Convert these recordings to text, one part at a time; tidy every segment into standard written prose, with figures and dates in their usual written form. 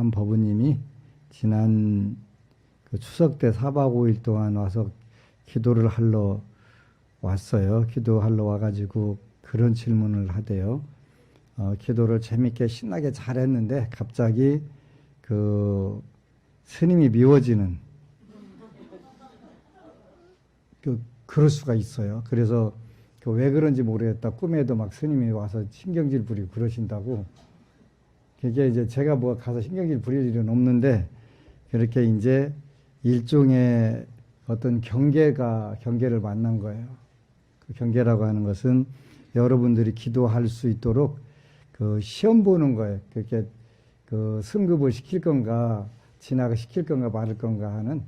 한 법우님이 지난 그 추석 때 4박 5일 동안 와서 기도를 하러 왔어요. 기도하러 와가지고 그런 질문을 하대요. 기도를 재밌게 신나게 잘했는데 갑자기 그 스님이 미워지는 그럴 수가 있어요. 그래서 왜 그런지 모르겠다. 꿈에도 막 스님이 와서 신경질 부리고 그러신다고. 그게 이제 제가 뭐 가서 신경질 부릴 일은 없는데 그렇게 이제 일종의 어떤 경계를 만난 거예요. 그 경계라고 하는 것은 여러분들이 기도할 수 있도록 그 시험 보는 거예요. 그렇게 그 승급을 시킬 건가, 진학을 시킬 건가 말을 건가 하는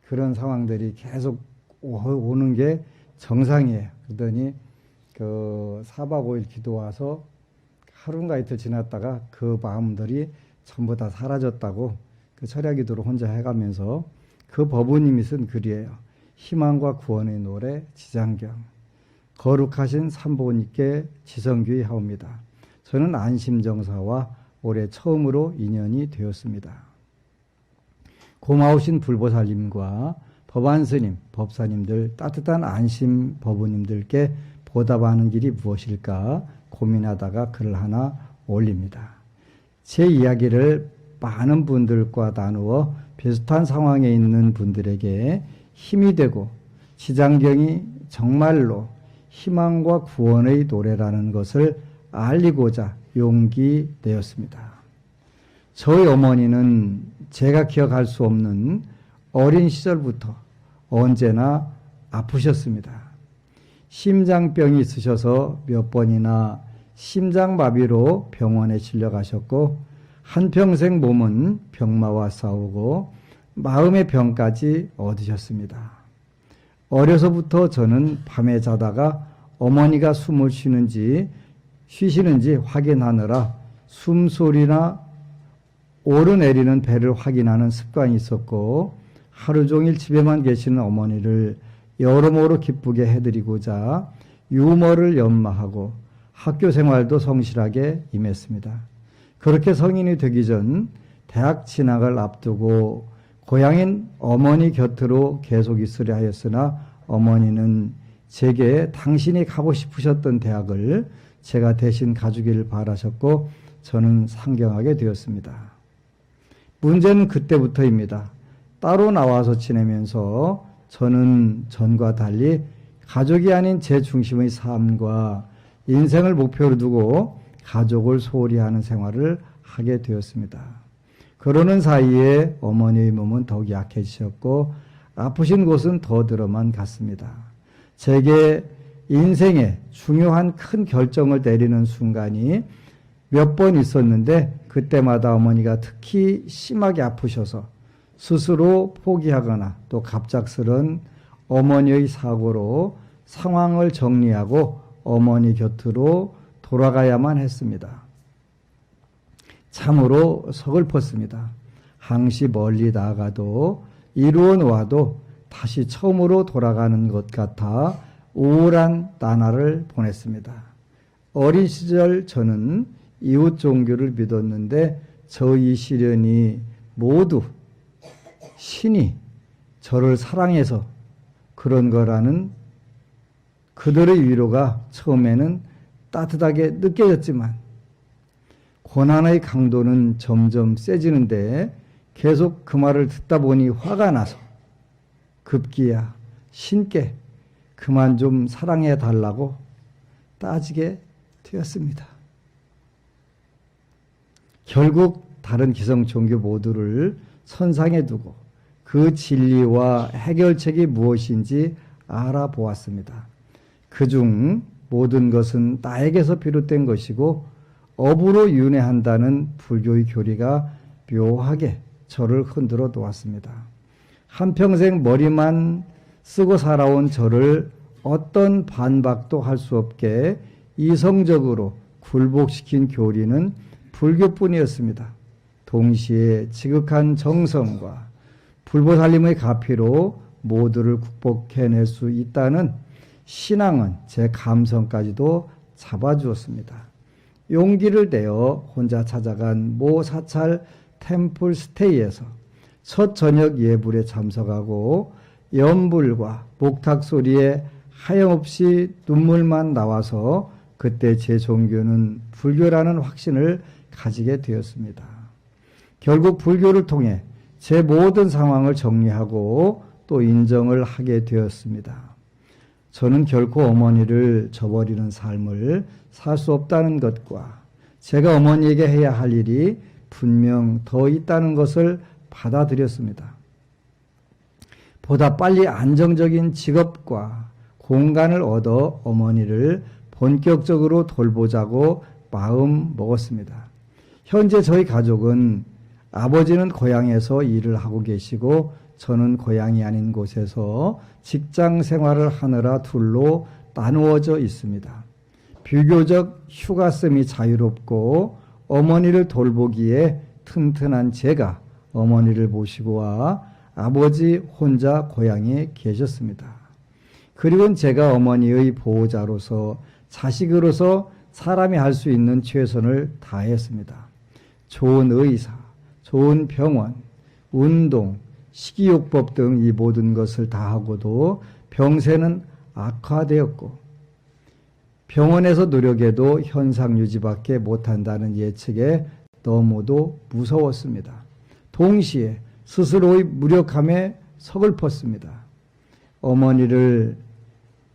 그런 상황들이 계속 오는 게 정상이에요. 그러더니 그 4박 5일 기도 와서 하루인가 이틀 지났다가 그 마음들이 전부 다 사라졌다고 그 철야기도를 혼자 해가면서 그 법우님이 쓴 글이에요. 희망과 구원의 노래 지장경. 거룩하신 삼보님께 지성규의 하옵니다. 저는 안심정사와 올해 처음으로 인연이 되었습니다. 고마우신 불보살님과 법안스님, 법사님들, 따뜻한 안심 법우님들께 보답하는 길이 무엇일까 고민하다가 글을 하나 올립니다. 제 이야기를 많은 분들과 나누어 비슷한 상황에 있는 분들에게 힘이 되고 지장경이 정말로 희망과 구원의 노래라는 것을 알리고자 용기 내었습니다. 저희 어머니는 제가 기억할 수 없는 어린 시절부터 언제나 아프셨습니다. 심장병이 있으셔서 몇 번이나 심장마비로 병원에 실려가셨고 한평생 몸은 병마와 싸우고 마음의 병까지 얻으셨습니다. 어려서부터 저는 밤에 자다가 어머니가 숨을 쉬시는지 확인하느라 숨소리나 오르내리는 배를 확인하는 습관이 있었고 하루 종일 집에만 계시는 어머니를 여러모로 기쁘게 해드리고자 유머를 연마하고 학교 생활도 성실하게 임했습니다. 그렇게 성인이 되기 전 대학 진학을 앞두고 고향인 어머니 곁으로 계속 있으려 하였으나 어머니는 제게 당신이 가고 싶으셨던 대학을 제가 대신 가주기를 바라셨고 저는 상경하게 되었습니다. 문제는 그때부터입니다. 따로 나와서 지내면서 저는 전과 달리 가족이 아닌 제 중심의 삶과 인생을 목표로 두고 가족을 소홀히 하는 생활을 하게 되었습니다. 그러는 사이에 어머니의 몸은 더욱 약해지셨고 아프신 곳은 더 들어만 갔습니다. 제게 인생의 중요한 큰 결정을 내리는 순간이 몇 번 있었는데 그때마다 어머니가 특히 심하게 아프셔서 스스로 포기하거나 또 갑작스런 어머니의 사고로 상황을 정리하고 어머니 곁으로 돌아가야만 했습니다. 참으로 서글펐습니다. 항시 멀리 나가도 이루어 놓아도 다시 처음으로 돌아가는 것 같아 우울한 나날을 보냈습니다. 어린 시절 저는 이웃 종교를 믿었는데 저희 시련이 모두 신이 저를 사랑해서 그런 거라는 그들의 위로가 처음에는 따뜻하게 느껴졌지만 고난의 강도는 점점 세지는데 계속 그 말을 듣다 보니 화가 나서 급기야 신께 그만 좀 사랑해 달라고 따지게 되었습니다. 결국 다른 기성 종교 모두를 선상에 두고 그 진리와 해결책이 무엇인지 알아보았습니다. 그중 모든 것은 나에게서 비롯된 것이고 업으로 윤회한다는 불교의 교리가 묘하게 저를 흔들어 놓았습니다. 한평생 머리만 쓰고 살아온 저를 어떤 반박도 할 수 없게 이성적으로 굴복시킨 교리는 불교뿐이었습니다. 동시에 지극한 정성과 불보살님의 가피로 모두를 극복해낼 수 있다는 신앙은 제 감성까지도 잡아주었습니다. 용기를 내어 혼자 찾아간 모 사찰 템플 스테이에서 첫 저녁 예불에 참석하고 연불과 목탁 소리에 하염없이 눈물만 나와서 그때 제 종교는 불교라는 확신을 가지게 되었습니다. 결국 불교를 통해 제 모든 상황을 정리하고 또 인정을 하게 되었습니다. 저는 결코 어머니를 저버리는 삶을 살 수 없다는 것과 제가 어머니에게 해야 할 일이 분명 더 있다는 것을 받아들였습니다. 보다 빨리 안정적인 직업과 공간을 얻어 어머니를 본격적으로 돌보자고 마음 먹었습니다. 현재 저희 가족은 아버지는 고향에서 일을 하고 계시고 저는 고향이 아닌 곳에서 직장 생활을 하느라 둘로 나누어져 있습니다. 비교적 휴가성이 자유롭고 어머니를 돌보기에 튼튼한 제가 어머니를 모시고 와 아버지 혼자 고향에 계셨습니다. 그리고 제가 어머니의 보호자로서 자식으로서 사람이 할 수 있는 최선을 다했습니다. 좋은 의사, 좋은 병원, 운동, 식이요법 등 이 모든 것을 다 하고도 병세는 악화되었고 병원에서 노력해도 현상 유지밖에 못한다는 예측에 너무도 무서웠습니다. 동시에 스스로의 무력함에 서글펐습니다. 어머니를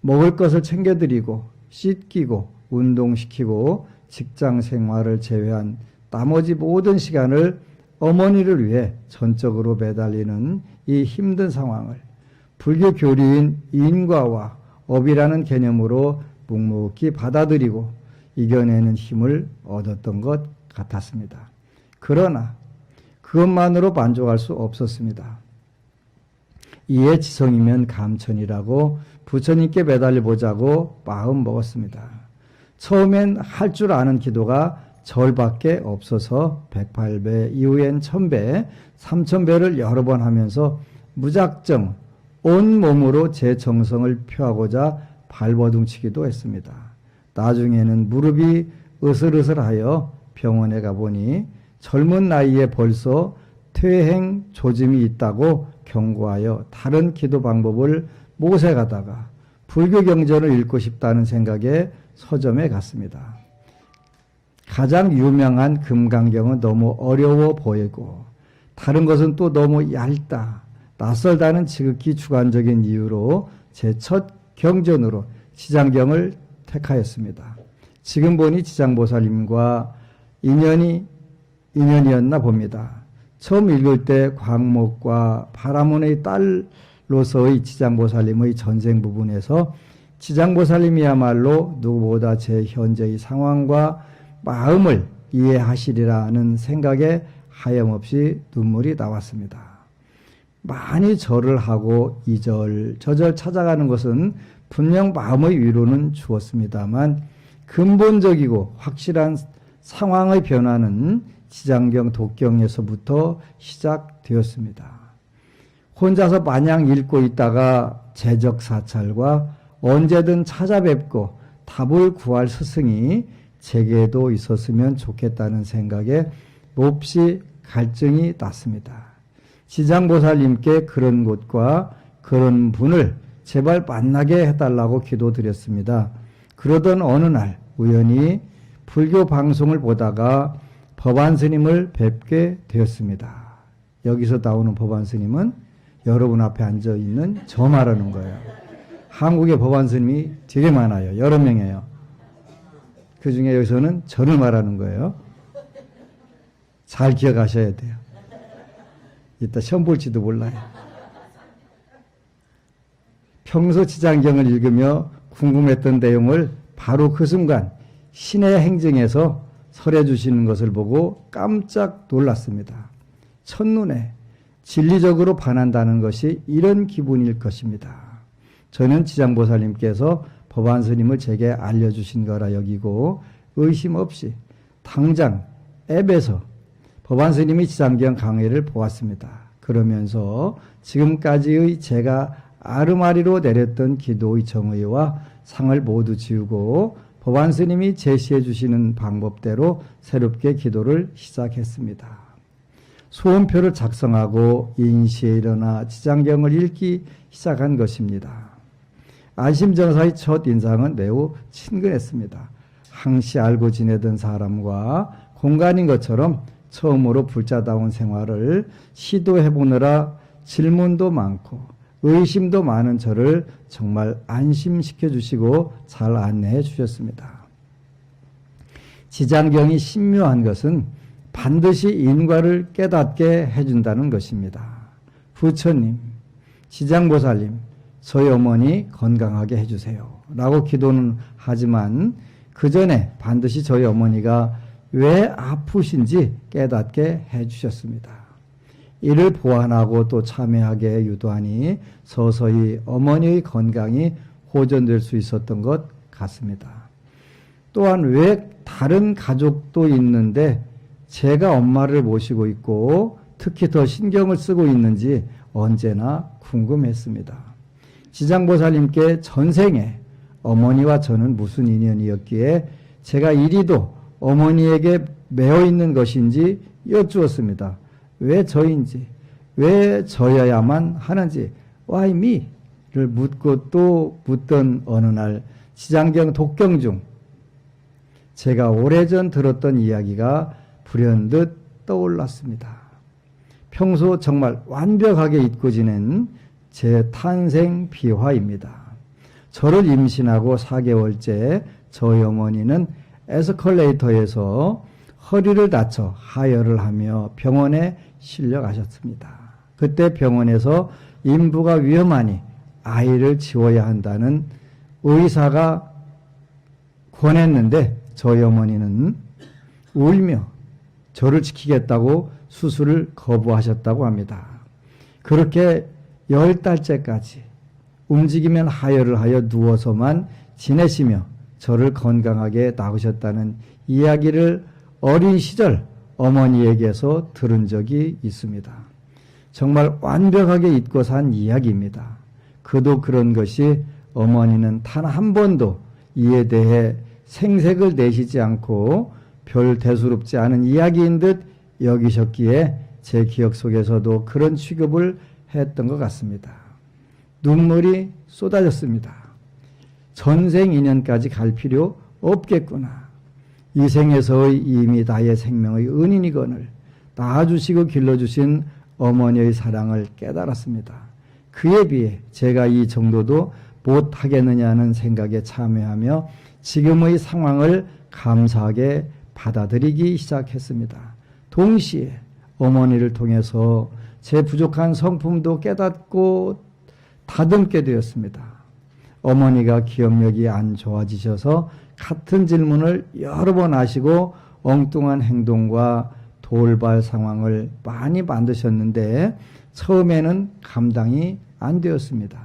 먹을 것을 챙겨드리고 씻기고 운동시키고 직장 생활을 제외한 나머지 모든 시간을 어머니를 위해 전적으로 매달리는 이 힘든 상황을 불교 교리인 인과와 업이라는 개념으로 묵묵히 받아들이고 이겨내는 힘을 얻었던 것 같았습니다. 그러나 그것만으로 만족할 수 없었습니다. 이에 지성이면 감천이라고 부처님께 매달려 보자고 마음 먹었습니다. 처음엔 할 줄 아는 기도가 절밖에 없어서 108배, 이후엔 1000배, 3000배를 여러 번 하면서 무작정 온 몸으로 제 정성을 표하고자 발버둥치기도 했습니다. 나중에는 무릎이 으슬으슬하여 병원에 가보니 젊은 나이에 벌써 퇴행 조짐이 있다고 경고하여 다른 기도 방법을 모색하다가 불교 경전을 읽고 싶다는 생각에 서점에 갔습니다. 가장 유명한 금강경은 너무 어려워 보이고 다른 것은 또 너무 얇다, 낯설다는 지극히 주관적인 이유로 제 첫 경전으로 지장경을 택하였습니다. 지금 보니 지장보살님과 인연이었나 봅니다. 처음 읽을 때 광목과 바라문의 딸로서의 지장보살님의 전생 부분에서 지장보살님이야말로 누구보다 제 현재의 상황과 마음을 이해하시리라는 생각에 하염없이 눈물이 나왔습니다. 많이 절을 하고 이절저절 찾아가는 것은 분명 마음의 위로는 주었습니다만 근본적이고 확실한 상황의 변화는 지장경 독경에서부터 시작되었습니다. 혼자서 마냥 읽고 있다가 재적사찰과 언제든 찾아뵙고 답을 구할 스승이 제게도 있었으면 좋겠다는 생각에 몹시 갈증이 났습니다. 지장보살님께 그런 곳과 그런 분을 제발 만나게 해달라고 기도드렸습니다. 그러던 어느 날 우연히 불교 방송을 보다가 법안스님을 뵙게 되었습니다. 여기서 나오는 법안스님은 여러분 앞에 앉아있는 저 말하는 거예요. 한국에 법안스님이 되게 많아요. 여러 명이에요. 그 중에 여기서는 저를 말하는 거예요. 잘 기억하셔야 돼요. 이따 시험 볼지도 몰라요. 평소 지장경을 읽으며 궁금했던 내용을 바로 그 순간 신의 행정에서 설해 주시는 것을 보고 깜짝 놀랐습니다. 첫눈에 진리적으로 반한다는 것이 이런 기분일 것입니다. 저는 지장보살님께서 법안스님을 제게 알려주신 거라 여기고 의심 없이 당장 앱에서 법안스님이 지장경 강의를 보았습니다. 그러면서 지금까지의 제가 아르마리로 내렸던 기도의 정의와 상을 모두 지우고 법안스님이 제시해 주시는 방법대로 새롭게 기도를 시작했습니다. 소원표를 작성하고 인시에 일어나 지장경을 읽기 시작한 것입니다. 안심정사의 첫 인상은 매우 친근했습니다. 항시 알고 지내던 사람과 공간인 것처럼 처음으로 불자다운 생활을 시도해보느라 질문도 많고 의심도 많은 저를 정말 안심시켜 주시고 잘 안내해 주셨습니다. 지장경이 신묘한 것은 반드시 인과를 깨닫게 해준다는 것입니다. 부처님, 지장보살님, 저희 어머니 건강하게 해주세요 라고 기도는 하지만 그 전에 반드시 저희 어머니가 왜 아프신지 깨닫게 해주셨습니다. 이를 보완하고 또 참여하게 유도하니 서서히 어머니의 건강이 호전될 수 있었던 것 같습니다. 또한 왜 다른 가족도 있는데 제가 엄마를 모시고 있고 특히 더 신경을 쓰고 있는지 언제나 궁금했습니다. 지장보살님께 전생에 어머니와 저는 무슨 인연이었기에 제가 이리도 어머니에게 매어 있는 것인지 여쭈었습니다. 왜 저인지, 왜 저여야만 하는지, why me를 묻고 또 묻던 어느 날 지장경 독경 중 제가 오래전 들었던 이야기가 불현듯 떠올랐습니다. 평소 정말 완벽하게 잊고 지낸 제 탄생 비화입니다. 저를 임신하고 4개월째 저희 어머니는 에스컬레이터에서 허리를 다쳐 하혈을 하며 병원에 실려가셨습니다. 그때 병원에서 인부가 위험하니 아이를 지워야 한다는 의사가 권했는데 저희 어머니는 울며 저를 지키겠다고 수술을 거부하셨다고 합니다. 그렇게 10달째까지 움직이면 하혈을 하여 누워서만 지내시며 저를 건강하게 낳으셨다는 이야기를 어린 시절 어머니에게서 들은 적이 있습니다. 정말 완벽하게 잊고 산 이야기입니다. 그도 그런 것이 어머니는 단 한 번도 이에 대해 생색을 내시지 않고 별 대수롭지 않은 이야기인 듯 여기셨기에 제 기억 속에서도 그런 취급을 했던 것 같습니다. 눈물이 쏟아졌습니다. 전생 인연까지 갈 필요 없겠구나. 이 생에서의 이미 나의 생명의 은인이거늘 낳아주시고 길러주신 어머니의 사랑을 깨달았습니다. 그에 비해 제가 이 정도도 못하겠느냐는 생각에 참여하며 지금의 상황을 감사하게 받아들이기 시작했습니다. 동시에 어머니를 통해서 제 부족한 성품도 깨닫고 다듬게 되었습니다. 어머니가 기억력이 안 좋아지셔서 같은 질문을 여러 번 하시고 엉뚱한 행동과 돌발 상황을 많이 만드셨는데 처음에는 감당이 안 되었습니다.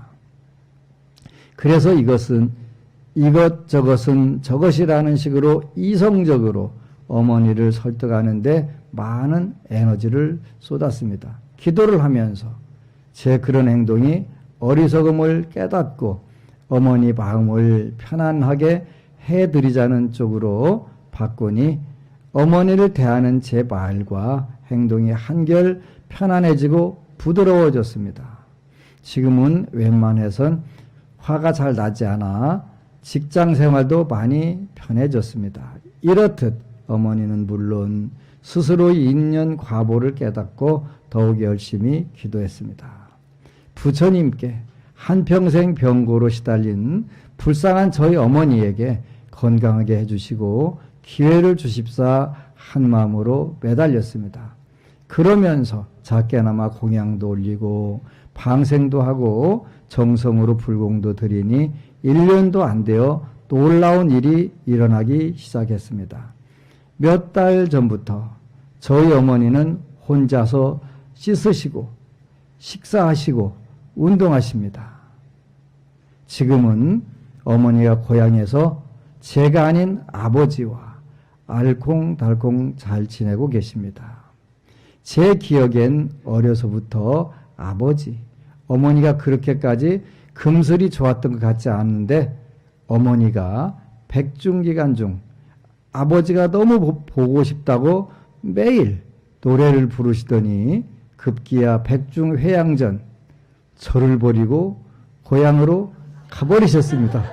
그래서 이것은 이것 저것은 저것이라는 식으로 이성적으로 어머니를 설득하는데 많은 에너지를 쏟았습니다. 기도를 하면서 제 그런 행동이 어리석음을 깨닫고 어머니 마음을 편안하게 해드리자는 쪽으로 바꾸니 어머니를 대하는 제 말과 행동이 한결 편안해지고 부드러워졌습니다. 지금은 웬만해선 화가 잘 나지 않아 직장 생활도 많이 편해졌습니다. 이렇듯 어머니는 물론 스스로의 인연 과보를 깨닫고 더욱 열심히 기도했습니다. 부처님께 한평생 병고로 시달린 불쌍한 저희 어머니에게 건강하게 해주시고 기회를 주십사 한 마음으로 매달렸습니다. 그러면서 작게나마 공양도 올리고 방생도 하고 정성으로 불공도 드리니 1년도 안 되어 놀라운 일이 일어나기 시작했습니다. 몇 달 전부터 저희 어머니는 혼자서 씻으시고 식사하시고 운동하십니다. 지금은 어머니가 고향에서 제가 아닌 아버지와 알콩달콩 잘 지내고 계십니다. 제 기억엔 어려서부터 아버지, 어머니가 그렇게까지 금슬이 좋았던 것 같지 않은데 어머니가 백중기간 중 아버지가 너무 보고 싶다고 매일 노래를 부르시더니 급기야 백중회양전 저를 버리고 고향으로 가버리셨습니다.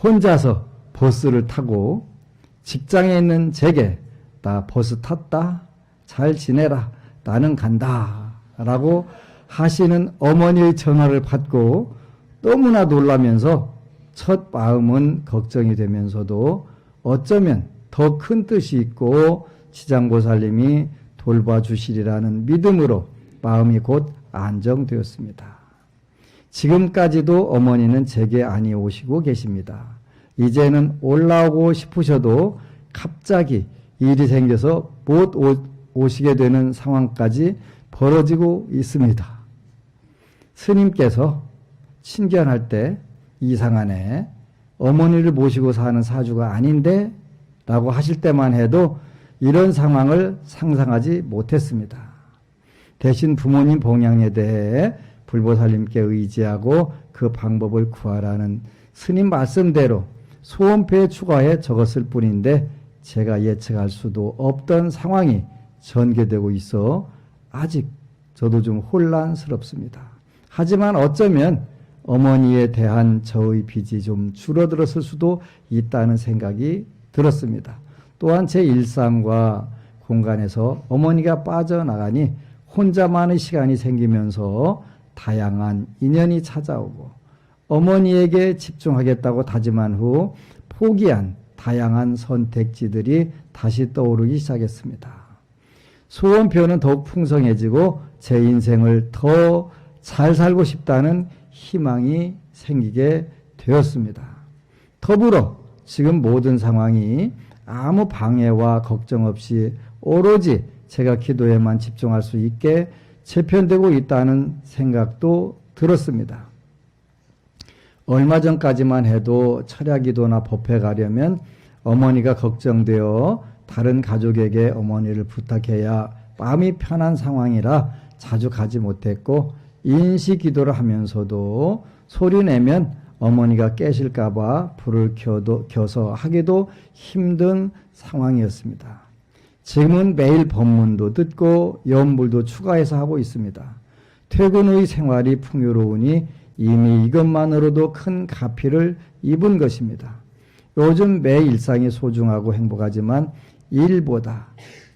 혼자서 버스를 타고 직장에 있는 제게 나 버스 탔다 잘 지내라 나는 간다 라고 하시는 어머니의 전화를 받고 너무나 놀라면서 첫 마음은 걱정이 되면서도 어쩌면 더 큰 뜻이 있고 지장보살님이 돌봐주시리라는 믿음으로 마음이 곧 안정되었습니다. 지금까지도 어머니는 제게 안이 오시고 계십니다. 이제는 올라오고 싶으셔도 갑자기 일이 생겨서 못 오시게 되는 상황까지 벌어지고 있습니다. 스님께서 친견할 때 이상하네 어머니를 모시고 사는 사주가 아닌데 라고 하실 때만 해도 이런 상황을 상상하지 못했습니다. 대신 부모님 봉양에 대해 불보살님께 의지하고 그 방법을 구하라는 스님 말씀대로 소원표에 추가해 적었을 뿐인데 제가 예측할 수도 없던 상황이 전개되고 있어 아직 저도 좀 혼란스럽습니다. 하지만 어쩌면 어머니에 대한 저의 빚이 좀 줄어들었을 수도 있다는 생각이 들었습니다. 또한 제 일상과 공간에서 어머니가 빠져나가니 혼자만의 시간이 생기면서 다양한 인연이 찾아오고 어머니에게 집중하겠다고 다짐한 후 포기한 다양한 선택지들이 다시 떠오르기 시작했습니다. 소원표는 더욱 풍성해지고 제 인생을 더 잘 살고 싶다는 희망이 생기게 되었습니다. 더불어 지금 모든 상황이 아무 방해와 걱정 없이 오로지 제가 기도에만 집중할 수 있게 재편되고 있다는 생각도 들었습니다. 얼마 전까지만 해도 철야기도나 법회 가려면 어머니가 걱정되어 다른 가족에게 어머니를 부탁해야 마음이 편한 상황이라 자주 가지 못했고 인시기도를 하면서도 소리내면 어머니가 깨실까봐 불을 켜서 하기도 힘든 상황이었습니다. 지금은 매일 법문도 듣고 연불도 추가해서 하고 있습니다. 퇴근 후의 생활이 풍요로우니 이미 이것만으로도 큰 가피를 입은 것입니다. 요즘 매 일상이 소중하고 행복하지만 일보다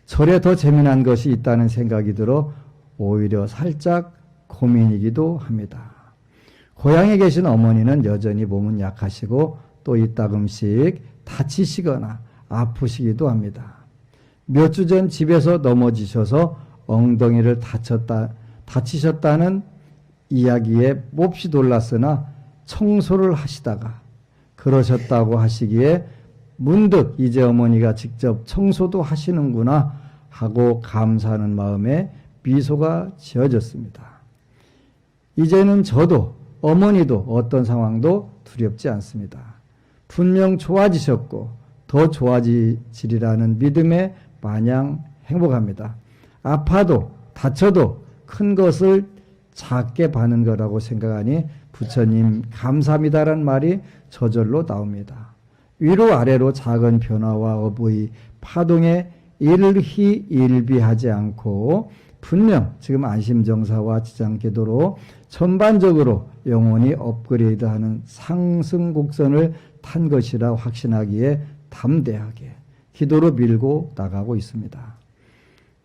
절에 더 재미난 것이 있다는 생각이 들어 오히려 살짝 고민이기도 합니다. 고향에 계신 어머니는 여전히 몸은 약하시고 또 이따금씩 다치시거나 아프시기도 합니다. 몇 주 전 집에서 넘어지셔서 엉덩이를 다치셨다는 이야기에 몹시 놀랐으나 청소를 하시다가 그러셨다고 하시기에 문득 이제 어머니가 직접 청소도 하시는구나 하고 감사하는 마음에 미소가 지어졌습니다. 이제는 저도 어머니도 어떤 상황도 두렵지 않습니다. 분명 좋아지셨고 더 좋아지리라는 믿음에 마냥 행복합니다. 아파도 다쳐도 큰 것을 작게 봐는 거라고 생각하니 부처님 감사합니다라는 말이 저절로 나옵니다. 위로 아래로 작은 변화와 업의 파동에 일희일비하지 않고 분명 지금 안심정사와 지장기도로 전반적으로 영혼이 업그레이드하는 상승곡선을 탄 것이라 확신하기에 담대하게 기도로 밀고 나가고 있습니다.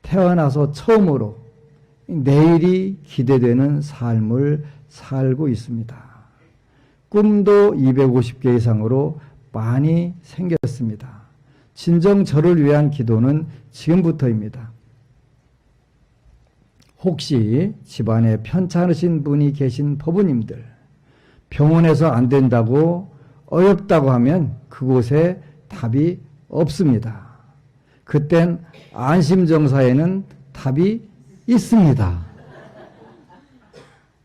태어나서 처음으로 내일이 기대되는 삶을 살고 있습니다. 꿈도 250개 이상으로 많이 생겼습니다. 진정 저를 위한 기도는 지금부터입니다. 혹시 집안에 편찮으신 분이 계신 법우님들, 병원에서 안 된다고 어렵다고 하면 그곳에 답이 없습니다. 그땐 안심정사에는 답이 있습니다.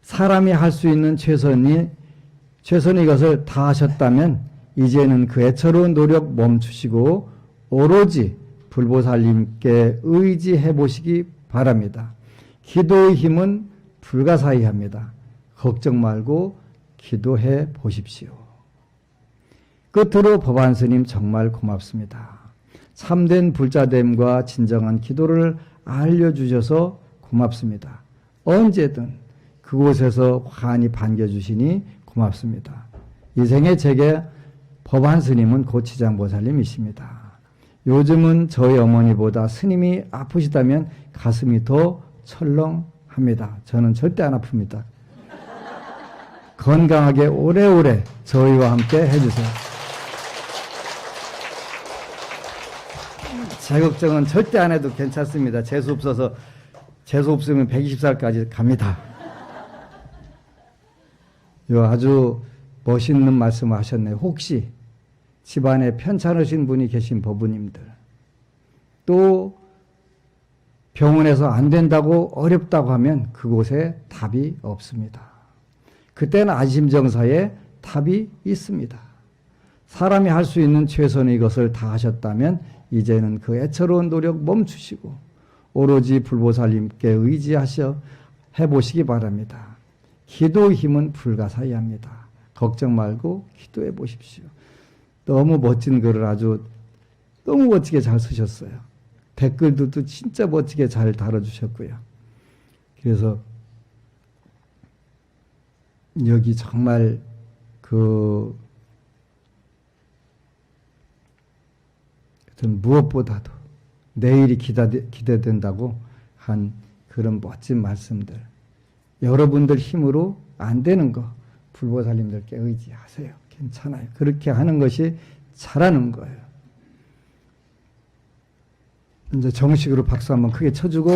사람이 할 수 있는 최선의 것을 다 하셨다면 이제는 그 애처로운 노력 멈추시고 오로지 불보살님께 의지해 보시기 바랍니다. 기도의 힘은 불가사의합니다. 걱정 말고 기도해 보십시오. 끝으로 법안스님 정말 고맙습니다. 참된 불자됨과 진정한 기도를 알려주셔서 고맙습니다. 언제든 그곳에서 환히 반겨주시니 고맙습니다. 이 생에 제게 법한 스님은 고치장 보살님이십니다. 요즘은 저희 어머니보다 스님이 아프시다면 가슴이 더 철렁합니다. 저는 절대 안 아픕니다. 건강하게 오래오래 저희와 함께 해주세요. 제 걱정은 절대 안 해도 괜찮습니다. 재수 없어서, 재수 없으면 120살까지 갑니다. 아주 멋있는 말씀을 하셨네요. 혹시 집안에 편찮으신 분이 계신 법부님들, 또 병원에서 안 된다고 어렵다고 하면 그곳에 답이 없습니다. 그때는 아심정사에 답이 있습니다. 사람이 할 수 있는 최선의 것을 다 하셨다면 이제는 그 애처로운 노력 멈추시고 오로지 불보살님께 의지하셔 해보시기 바랍니다. 기도의 힘은 불가사의합니다. 걱정 말고 기도해 보십시오. 너무 멋진 글을 아주 너무 멋지게 잘 쓰셨어요. 댓글도 진짜 멋지게 잘 달아주셨고요. 그래서 여기 정말 무엇보다도 내일이 기대된다고 한 그런 멋진 말씀들, 여러분들 힘으로 안 되는 거 불보살님들께 의지하세요. 괜찮아요. 그렇게 하는 것이 잘하는 거예요. 이제 정식으로 박수 한번 크게 쳐주고